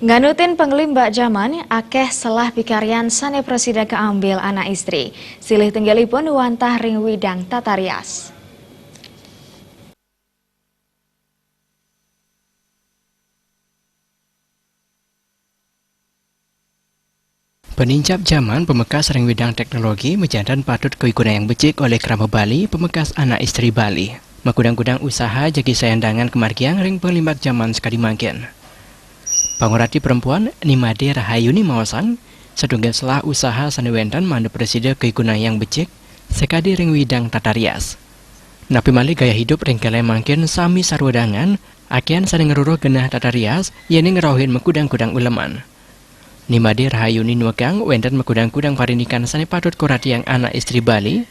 Nganutin penglimbak zaman, akeh selah pikaryan sane presiden keambil anak istri. Silih tenggelipun wantah ring widang tata rias. Peninjap zaman pemekas ring widang teknologi menjantan patut keikuna yang becik oleh Krama Bali pemekas anak istri Bali. Makudang-kudang usaha jagi sayandangan kemargiang ring penglimbak zaman sekali mangkin. Pangurati perempuan Nimade Rahayuni Mawasan sedunggal selah usaha sanewentan mandu presiden keikuna yang becik sekadi ring widang tata rias. Napi mali gaya hidup ring kelai mangkin sami sarwadangan akian sane ngeruruh genah tata rias yeni ngerohin mekudang-kudang uleman. Nimade Rahayuni nuagang wenten mekudang-kudang parinikan sane patut kurati yang anak istri Bali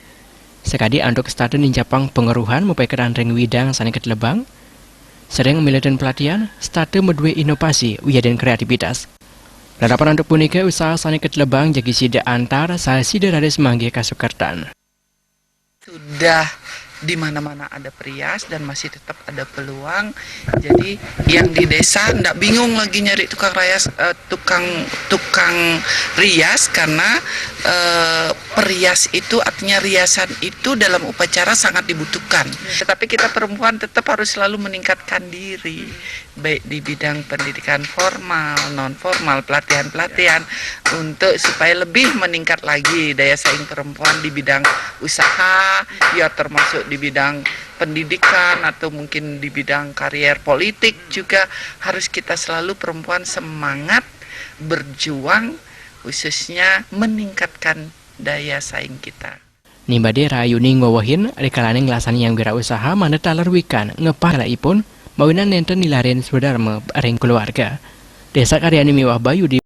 sekadi anduk stadion ninjapang pengeruhan mupai keran ring widang sane ketlebang sering militen pelatihan starte medue inovasi uya dan kreativitas. Ladapan untuk punika usaha sane ketlebang jagi sida antar saha sida rades mangge kasukertan. Sudah di mana-mana ada perias dan masih tetap ada peluang. Jadi yang di desa ndak bingung lagi nyari tukang rias karena perias itu artinya riasan itu dalam upacara sangat dibutuhkan. Tetapi kita perempuan tetap harus selalu meningkatkan diri baik di bidang pendidikan formal, non formal, pelatihan-pelatihan untuk supaya lebih meningkat lagi daya saing perempuan di bidang usaha, ya termasuk di bidang pendidikan atau mungkin di bidang karier politik juga harus kita selalu perempuan semangat berjuang khususnya meningkatkan daya saing kita. Nimade Rahayuni ngowohin rekalane nglasani yang wirausaha manut talerwikan ngepalaipun mawinan nenten nilaren swadharma ring keluarga. Desa karyani miwah bayu di